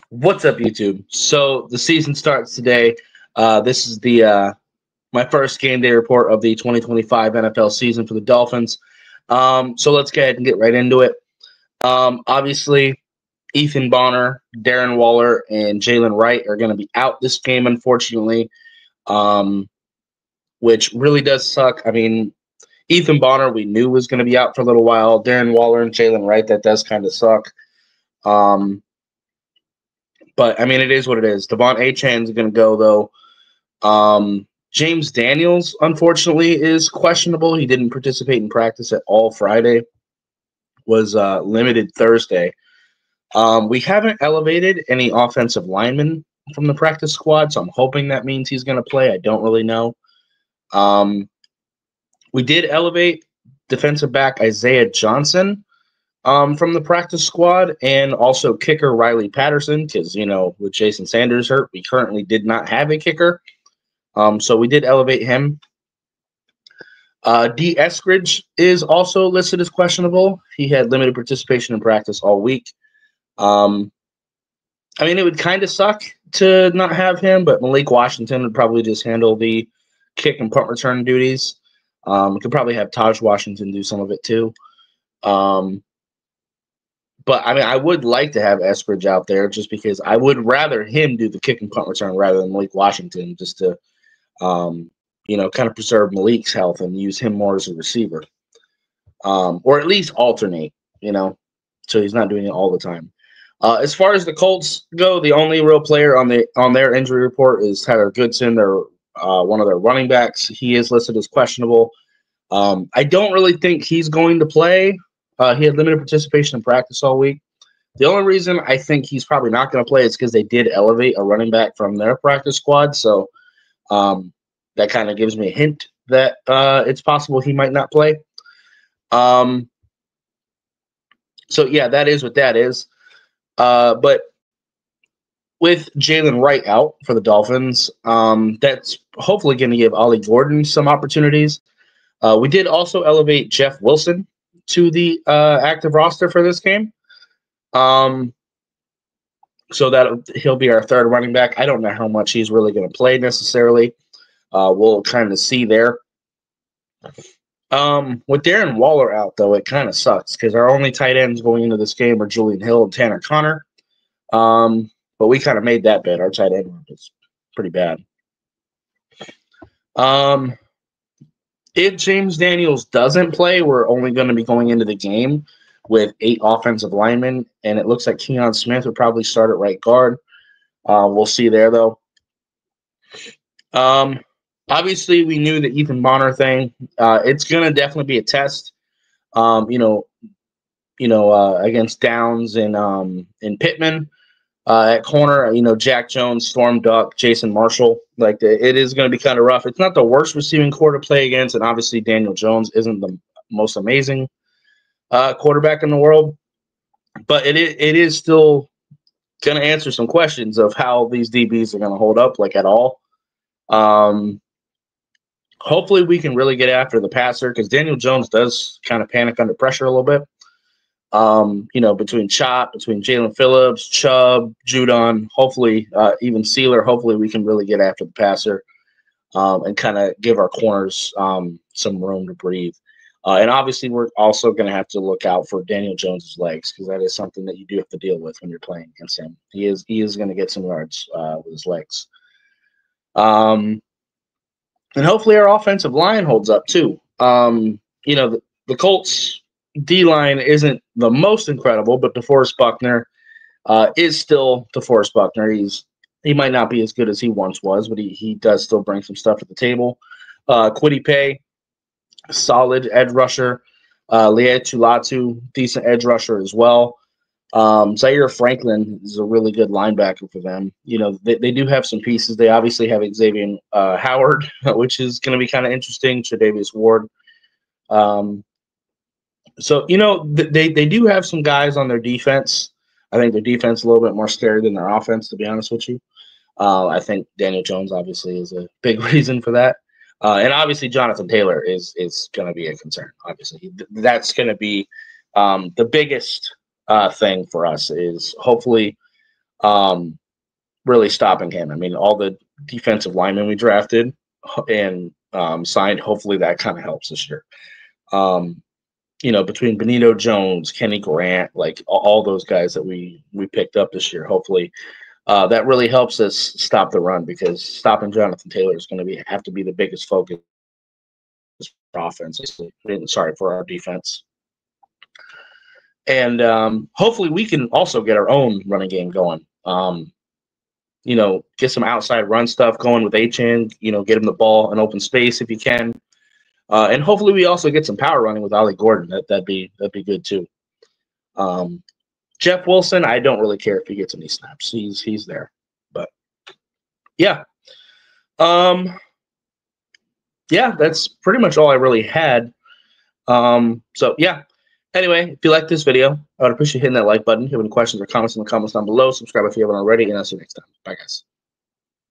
What's up, YouTube? So the season starts today. This is the my first game day report of the 2025 NFL season for the Dolphins. So let's go ahead and get right into it. Obviously, Ethan Bonner, Darren Waller, and Jalen Wright are going to be out this game, unfortunately, which really does suck. I mean, Ethan Bonner we knew was going to be out for a little while. Darren Waller and Jalen Wright, that does kind of suck. But, I mean, it is what it is. Devon Achane is going to go, though. James Daniels, unfortunately, is questionable. He didn't participate in practice at all Friday. Was limited Thursday. We haven't elevated any offensive linemen from the practice squad, so I'm hoping that means he's going to play. I don't really know. We did elevate defensive back Isaiah Johnson from the practice squad, and also kicker Riley Patterson, because, with Jason Sanders hurt, we currently did not have a kicker. So we did elevate him. D. Eskridge is also listed as questionable. He had limited participation in practice all week. I mean, it would kind of suck to not have him, but Malik Washington would probably just handle the kick and punt return duties. We could probably have Taj Washington do some of it too. But, I mean, I would like to have Eskridge out there just because I would rather him do the kick and punt return rather than Malik Washington, just to, kind of preserve Malik's health and use him more as a receiver. Or at least alternate, so he's not doing it all the time. As far as the Colts go, the only real player on their injury report is Tyler Goodson, their one of their running backs. He is listed as questionable. I don't really think he's going to play. He had limited participation in practice all week. The only reason I think he's probably not going to play is because they did elevate a running back from their practice squad. So that kind of gives me a hint that it's possible he might not play. So, yeah, that is what that is. But with Jalen Wright out for the Dolphins, that's hopefully going to give Ollie Gordon some opportunities. We did also elevate Jeff Wilson to the active roster for this game. So that he'll be our third running back. I don't know how much he's really going to play necessarily. We'll kind of see there. With Darren Waller out, though, it kind of sucks because our only tight ends going into this game are Julian Hill and Tanner Connor. But we kind of made that bet. Our tight end was pretty bad. If James Daniels doesn't play, we're only going to be going into the game with 8 offensive linemen, and it looks like Keon Smith would probably start at right guard. We'll see there, though. Obviously, we knew the Ethan Bonner thing. It's going to definitely be a test. Against Downs and Pittman. At corner, Jack Jones, Storm Duck, Jason Marshall. It is going to be kind of rough. It's not the worst receiving core to play against, and obviously Daniel Jones isn't the most amazing quarterback in the world. But it is still going to answer some questions of how these DBs are going to hold up, at all. Hopefully we can really get after the passer because Daniel Jones does kind of panic under pressure a little bit. Between Chop, between Jalen Phillips, Chubb, Judon, hopefully even Sealer, hopefully we can really get after the passer and kind of give our corners some room to breathe. And obviously we're also going to have to look out for Daniel Jones's legs because that is something that you do have to deal with when you're playing against him. He is going to get some yards with his legs. And hopefully our offensive line holds up too. The Colts D-line isn't the most incredible, but DeForest Buckner is still DeForest Buckner. He might not be as good as he once was, but he does still bring some stuff to the table. Kwity Paye, solid edge rusher. Leah Tulatu, decent edge rusher as well. Zaire Franklin is a really good linebacker for them. They do have some pieces. They obviously have Xavier Howard, which is going to be kind of interesting. Tre'Davious Ward. So, they do have some guys on their defense. I think their defense is a little bit more scary than their offense, to be honest with you. I think Daniel Jones obviously is a big reason for that. And obviously Jonathan Taylor is going to be a concern. Obviously, that's going to be the biggest thing for us is hopefully really stopping him. I mean, all the defensive linemen we drafted and signed, hopefully that kind of helps this year. Between Benito Jones, Kenny Grant, like all those guys that we picked up this year, hopefully that really helps us stop the run, because stopping Jonathan Taylor is going to have to be the biggest focus for offense. Sorry, for our defense. And hopefully we can also get our own running game going. Get some outside run stuff going with Achane, get him the ball in open space if you can. And hopefully we also get some power running with Ollie Gordon. That'd be good too. Jeff Wilson, I don't really care if he gets any snaps. He's there. But yeah. That's pretty much all I really had. So yeah. Anyway, if you like this video, I would appreciate hitting that like button. If you have any questions or comments in the comments down below, subscribe if you haven't already, and I'll see you next time. Bye, guys.